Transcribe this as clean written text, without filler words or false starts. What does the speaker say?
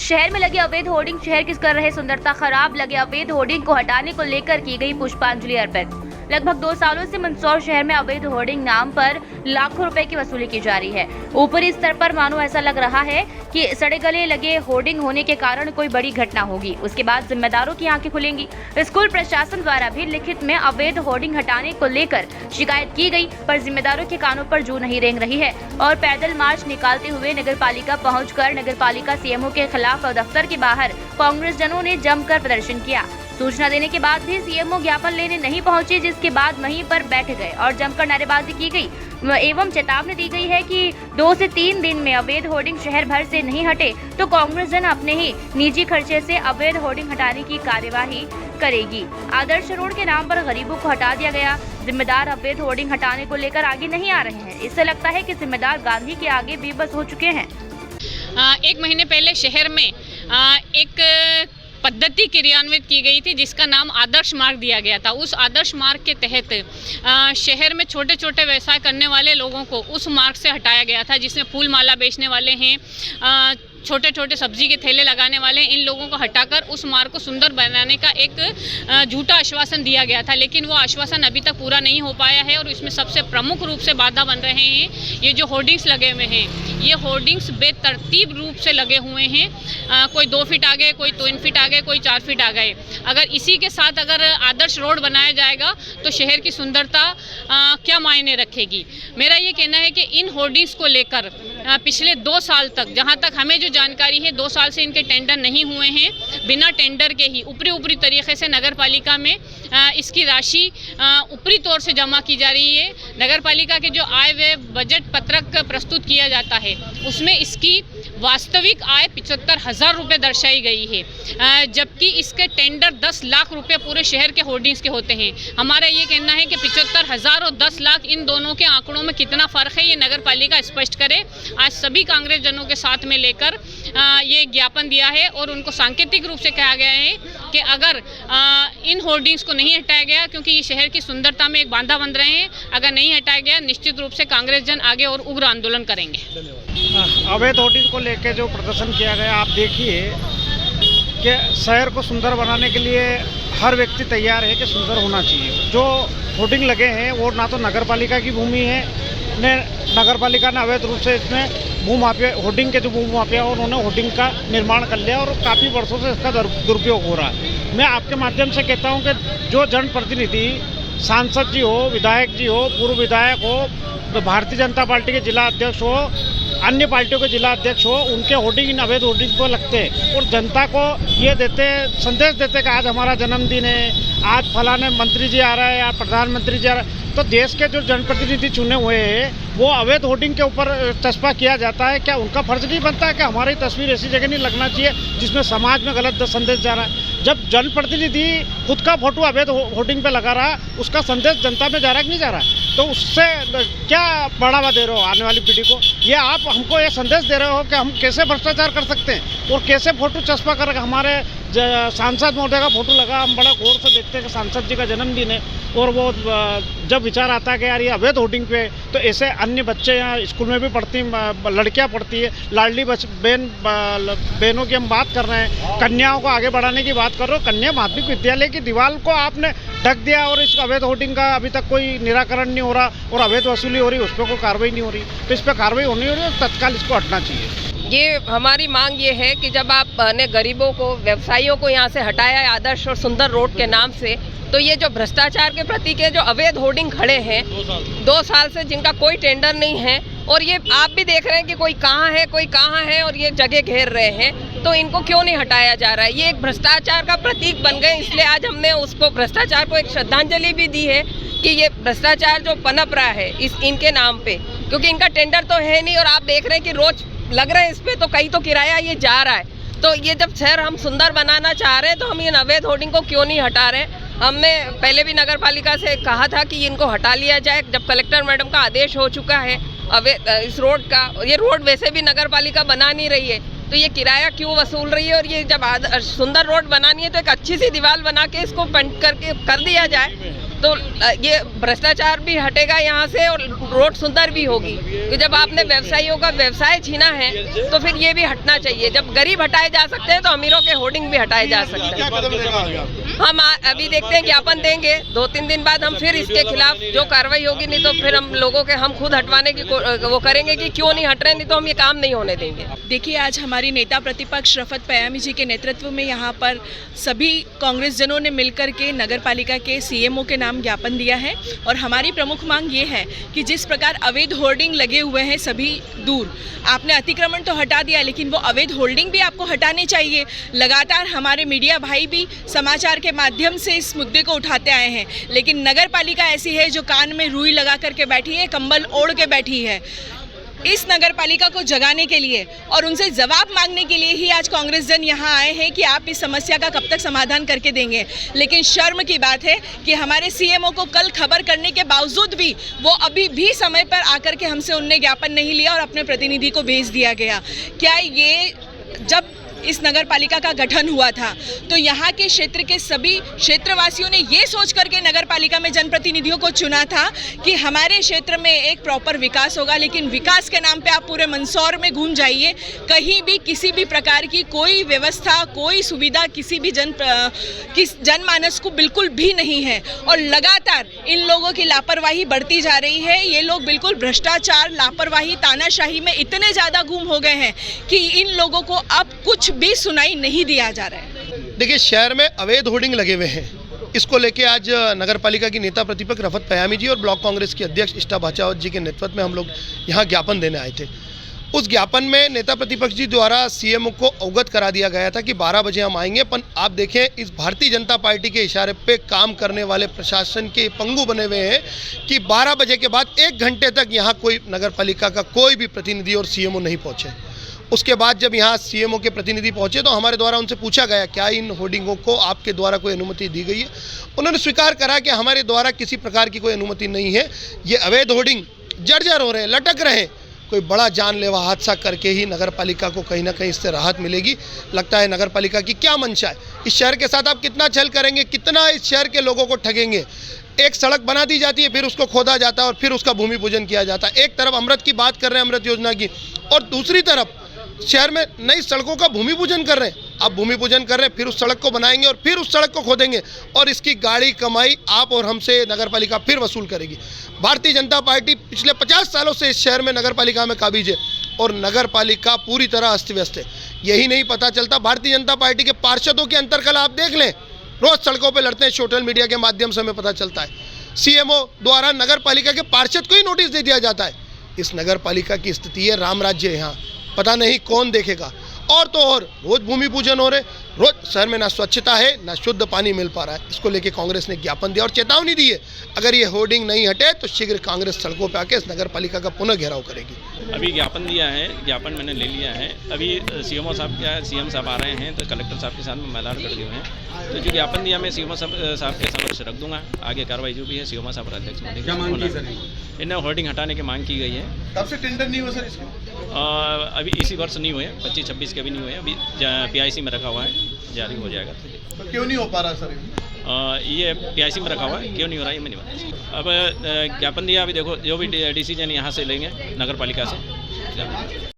शहर में लगे अवैध होर्डिंग शहर की कर रहे सुंदरता खराब। लगे अवैध होर्डिंग को हटाने को लेकर की गई पुष्पांजलि अर्पित। लगभग 2 सालों से मंदसौर शहर में अवैध होर्डिंग नाम पर लाखों रुपए की वसूली की जा रही है। ऊपरी स्तर पर मानो ऐसा लग रहा है कि सड़े गले लगे होर्डिंग होने के कारण कोई बड़ी घटना होगी, उसके बाद जिम्मेदारों की आंखें खुलेंगी। स्कूल प्रशासन द्वारा भी लिखित में अवैध होर्डिंग हटाने को लेकर शिकायत की गई, पर जिम्मेदारों के कानों पर जू नहीं रेंग रही है और पैदल मार्च निकालते हुए नगरपालिका पहुंचकर नगरपालिका सीएमओ के खिलाफ दफ्तर के बाहर कांग्रेस जनों ने जमकर प्रदर्शन किया। सूचना देने के बाद भी सीएमओ ज्ञापन लेने नहीं पहुंचे, जिसके बाद वहीं पर बैठ गए और जमकर नारेबाजी की गई एवं चेतावनी दी गई है कि 2 से 3 दिन में अवैध होर्डिंग शहर भर से नहीं हटे तो कांग्रेस जन अपने ही निजी खर्चे से अवैध होर्डिंग हटाने की कार्यवाही करेगी। आदर्श रोड के नाम पर गरीबों को हटा दिया गया। जिम्मेदार अवैध होर्डिंग हटाने को लेकर आगे नहीं आ रहे हैं। इससे लगता है कि जिम्मेदार गांधी के आगे बेबस हो चुके हैं। 1 महीने पहले शहर में एक पद्धति क्रियान्वित की गई थी जिसका नाम आदर्श मार्ग दिया गया था। उस आदर्श मार्ग के तहत शहर में छोटे छोटे व्यवसाय करने वाले लोगों को उस मार्ग से हटाया गया था, जिसमें फूल माला बेचने वाले हैं, छोटे छोटे सब्जी के ठेले लगाने वाले, इन लोगों को हटाकर उस मार्ग को सुंदर बनाने का एक झूठा आश्वासन दिया गया था, लेकिन वो आश्वासन अभी तक पूरा नहीं हो पाया है। और इसमें सबसे प्रमुख रूप से बाधा बन रहे हैं ये जो होर्डिंग्स लगे हुए हैं। ये होर्डिंग्स बेतरतीब रूप से लगे हुए हैं। कोई 2 फीट आगे, कोई 3 फीट आगे, कोई 4 फीट आ गए। अगर इसी के साथ अगर आदर्श रोड बनाया जाएगा तो शहर की सुंदरता क्या मायने रखेगी। मेरा ये कहना है कि इन होर्डिंग्स को लेकर पिछले 2 साल तक, जहाँ तक हमें जो जानकारी है, 2 साल से इनके टेंडर नहीं हुए हैं। बिना टेंडर के ही ऊपरी तरीके से नगरपालिका में इसकी राशि ऊपरी तौर से जमा की जा रही है। नगरपालिका के जो आय व्यय बजट पत्रक प्रस्तुत किया जाता है उसमें इसकी वास्तविक आय 75,000 रुपये दर्शाई गई है, जबकि इसके टेंडर 10 लाख रुपए पूरे शहर के होर्डिंग्स के होते हैं। हमारा ये कहना है कि 75,000 और 10 लाख, इन दोनों के आंकड़ों में कितना फ़र्क है ये नगरपालिका स्पष्ट करे। आज सभी कांग्रेस जनों के साथ में लेकर ये ज्ञापन दिया है और उनको सांकेतिक रूप से कहा गया है कि अगर इन होर्डिंग्स को नहीं हटाया गया, क्योंकि ये शहर की सुंदरता में एक बाधा बन रहे हैं, अगर नहीं हटाया गया निश्चित रूप से कांग्रेस जन आगे और उग्र आंदोलन करेंगे। अवैध होर्डिंग को लेकर जो प्रदर्शन किया गया, आप देखिए कि शहर को सुंदर बनाने के लिए हर व्यक्ति तैयार है कि सुंदर होना चाहिए। जो होर्डिंग लगे हैं वो ना तो नगरपालिका की भूमि है, नगरपालिका ने अवैध रूप से इसमें भूमाफिया, होर्डिंग के जो भूमाफिया उन्होंने होर्डिंग का निर्माण कर लिया और काफ़ी वर्षों से इसका दुरुपयोग हो रहा है। मैं आपके माध्यम से कहता हूं कि जो जनप्रतिनिधि, सांसद जी हो, विधायक जी हो, पूर्व विधायक हो, भारतीय जनता पार्टी के जिला अध्यक्ष हो, अन्य पार्टियों के जिला अध्यक्ष हो, उनके होर्डिंग इन अवैध होर्डिंग को लगते हैं और जनता को ये देते, संदेश देते कि आज हमारा जन्मदिन है, आज फलाने मंत्री जी आ रहा है या प्रधानमंत्री जी आ रहा है। तो देश के जो जनप्रतिनिधि चुने हुए हैं वो अवैध होर्डिंग के ऊपर चस्पा किया जाता है। क्या उनका फर्ज नहीं बनता है कि हमारी तस्वीर ऐसी जगह नहीं लगना चाहिए जिसमें समाज में गलत संदेश जा रहा है। जब जनप्रतिनिधि खुद का फोटो अवैध होर्डिंग पे लगा रहा, उसका संदेश जनता में जा रहा है कि नहीं जा रहा है, तो उससे क्या बढ़ावा दे रहे हो आने वाली पीढ़ी को? ये आप हमको ये संदेश दे रहे हो कि हम कैसे भ्रष्टाचार कर सकते हैं और कैसे फोटो चस्पा कर हमारे सांसद महोदय का फोटो लगा। हम बड़ा गौर से देखते हैं कि सांसद जी का जन्मदिन है और वो जब विचार आता है कि यार ये अवैध होर्डिंग पे, तो ऐसे अन्य बच्चे यहाँ स्कूल में भी पढ़ती, लड़कियाँ पढ़ती है, लाडली बहनों की हम बात कर रहे हैं, कन्याओं को आगे बढ़ाने की बात कर रहे हो। कन्या माध्यमिक विद्यालय की दीवार को आपने ढक दिया और इस अवैध होर्डिंग का अभी तक कोई निराकरण नहीं हो रहा और अवैध वसूली हो रही, उस पर कोई कार्रवाई नहीं हो रही। तो इस पर कार्रवाई होनी हो रही है, तत्काल इसको हटना चाहिए। ये हमारी मांग ये है कि जब आपने गरीबों को, व्यवसायियों को यहाँ से हटाया है आदर्श और सुंदर रोड के नाम से, तो ये जो भ्रष्टाचार के प्रति के जो अवैध होर्डिंग खड़े हैं 2 साल से, जिनका कोई टेंडर नहीं है, और ये आप भी देख रहे हैं कि कोई कहाँ है कोई कहाँ है और ये जगह घेर रहे हैं, तो इनको क्यों नहीं हटाया जा रहा है? ये एक भ्रष्टाचार का प्रतीक बन गए। इसलिए आज हमने उसको, भ्रष्टाचार को एक श्रद्धांजलि भी दी है कि ये भ्रष्टाचार जो पनप रहा है इनके नाम पे, क्योंकि इनका टेंडर तो है नहीं और आप देख रहे हैं कि रोज लग रहे हैं इस पे, तो कहीं तो किराया ये जा रहा है। तो ये जब शहर हम सुंदर बनाना चाह रहे हैं तो हम इन अवैध होर्डिंग को क्यों नहीं हटा रहे? हमने पहले भी नगर पालिका से कहा था कि इनको हटा लिया जाए, जब कलेक्टर मैडम का आदेश हो चुका है इस रोड का। ये रोड वैसे भी नगर पालिका बना नहीं रही है, तो ये किराया क्यों वसूल रही है? और ये जब सुंदर रोड बनानी है तो एक अच्छी सी दीवार बना के इसको पेंट करके कर दिया जाए। तो ये भ्रष्टाचार भी हटेगा यहाँ से और रोड सुंदर भी होगी। कि जब आपने व्यवसायियों का व्यवसाय छीना है तो फिर ये भी हटना चाहिए। जब गरीब हटाए जा सकते हैं तो अमीरों के होर्डिंग भी हटाए जा सकते हैं। हम अभी देखते हैं, ज्ञापन देंगे, 2-3 दिन बाद हम फिर इसके खिलाफ जो कार्रवाई होगी, नहीं तो फिर हम लोगों के हम खुद हटवाने की वो करेंगे कि क्यों नहीं हट रहे, नहीं तो हम ये काम नहीं होने देंगे। देखिए, आज हमारी नेता प्रतिपक्ष रफत पयामी जी के नेतृत्व में यहाँ पर सभी कांग्रेस जनों ने मिलकर के नगर पालिका के सीएमओ के नाम ज्ञापन दिया है और हमारी प्रमुख मांग ये है कि जिस प्रकार अवैध होर्डिंग लगे हुए हैं सभी दूर, आपने अतिक्रमण तो हटा दिया लेकिन वो अवैध होर्डिंग भी आपको हटाने चाहिए। लगातार हमारे मीडिया भाई भी समाचार के माध्यम से इस मुद्दे को उठाते आए हैं, लेकिन नगर पालिका ऐसी है जो कान में रुई लगा करके बैठी है, कंबल ओढ़ के बैठी है। इस नगर पालिका को जगाने के लिए और उनसे जवाब मांगने के लिए ही आज कांग्रेस जन यहाँ आए हैं कि आप इस समस्या का कब तक समाधान करके देंगे। लेकिन शर्म की बात है कि हमारे सीएमओ को कल खबर करने के बावजूद भी वो अभी भी समय पर आकर के हमसे उनने ज्ञापन नहीं लिया और अपने प्रतिनिधि को भेज दिया गया। क्या ये जब इस नगर पालिका का गठन हुआ था तो यहाँ के क्षेत्र के सभी क्षेत्रवासियों ने ये सोच करके नगर पालिका में जनप्रतिनिधियों को चुना था कि हमारे क्षेत्र में एक प्रॉपर विकास होगा, लेकिन विकास के नाम पे आप पूरे मंदसौर में घूम जाइए, कहीं भी किसी भी प्रकार की कोई व्यवस्था, कोई सुविधा किसी भी जनमानस को बिल्कुल भी नहीं है। और लगातार इन लोगों की लापरवाही बढ़ती जा रही है। ये लोग बिल्कुल भ्रष्टाचार, लापरवाही, तानाशाही में इतने ज़्यादा गुम हो गए हैं कि इन लोगों को अब कुछ भी सुनाई नहीं दिया जा रहा है। देखिए, शहर में अवैध होर्डिंग लगे हुए हैं। इसको लेके आज नगर पालिका की नेता प्रतिपक्ष रफत पयामी जी और ब्लॉक कांग्रेस की अध्यक्ष इष्टा भाचावत जी के नेतृत्व में हम लोग यहाँ ज्ञापन देने आए थे। उस ज्ञापन में नेता प्रतिपक्ष जी द्वारा सीएमओ को अवगत करा दिया गया था कि 12 बजे हम आएंगे, पर आप देखें इस भारतीय जनता पार्टी के इशारे पे काम करने वाले प्रशासन के पंगु बने हुए हैं कि 12 बजे के बाद 1 घंटे तक यहाँ कोई नगर पालिका का कोई भी प्रतिनिधि और सीएमओ नहीं पहुँचे। उसके बाद जब यहाँ सीएमओ के प्रतिनिधि पहुंचे तो हमारे द्वारा उनसे पूछा गया क्या इन होर्डिंगों को आपके द्वारा कोई अनुमति दी गई है। उन्होंने स्वीकार करा कि हमारे द्वारा किसी प्रकार की कोई अनुमति नहीं है। ये अवैध होर्डिंग जर्जर हो रहे हैं, लटक रहे हैं। कोई बड़ा जानलेवा हादसा करके ही नगर पालिका को कहीं ना कहीं इससे राहत मिलेगी। लगता है नगर पालिका की क्या मंशा है। इस शहर के साथ आप कितना छल करेंगे, कितना इस शहर के लोगों को ठगेंगे। एक सड़क बना दी जाती है, फिर उसको खोदा जाता है और फिर उसका भूमि पूजन किया जाता है। एक तरफ अमृत की बात कर रहे हैं, अमृत योजना की, और दूसरी तरफ शहर में नई सड़कों का भूमि पूजन कर रहे हैं। आप भूमि पूजन कर रहे हैं, फिर उस सड़क को बनाएंगे और फिर उस सड़क को खोदेंगे और इसकी गाड़ी कमाई आप और हमसे नगर पालिका फिर वसूल करेगी। भारतीय जनता पार्टी पिछले 50 सालों से इस शहर में नगर पालिका में काबिज है और नगर पालिका पूरी तरह अस्त व्यस्त है। यही नहीं पता चलता, भारतीय जनता पार्टी के पार्षदों के अंतर्कल आप देख लें, रोज सड़कों पर लड़ते हैं। सोशल मीडिया के माध्यम से हमें पता चलता है सीएमओ द्वारा नगर पालिका के पार्षद को ही नोटिस दे दिया जाता है। इस नगर पालिका की स्थिति है राम राज्य। यहाँ पता नहीं कौन देखेगा। और तो और रोज भूमि पूजन हो रहे, रोज शहर में ना स्वच्छता है ना शुद्ध पानी मिल पा रहा है। इसको लेके कांग्रेस ने ज्ञापन दिया और चेतावनी दी है, अगर ये होर्डिंग नहीं हटे तो शीघ्र कांग्रेस सड़कों पर आके इस नगर पालिका का पुनः घेराव करेगी। अभी ज्ञापन दिया है, ज्ञापन मैंने ले लिया है। अभी सीएम साहब आ रहे हैं तो कलेक्टर साहब के साथ में मैदान कर दिए हैं। तो जो ज्ञापन दिया मैं सीएम साहब के समक्ष रख दूंगा। आगे कार्रवाई जो भी है सीएम साहब अध्यक्ष इन्हें होर्डिंग हटाने की मांग की गई है। तब से टेंडर नहीं हुआ सर इसका? अभी इसी वर्ष नहीं हुए, 25-26 के भी नहीं हुए। अभी PIC में रखा हुआ है, जारी हो जाएगा। तो क्यों नहीं हो पा रहा सर? ये PIC में रखा हुआ है, क्यों नहीं हो रहा है ये मैं नहीं बता। अब ज्ञापन दिया, अभी देखो जो भी डिसीजन यहाँ से लेंगे नगर पालिका से।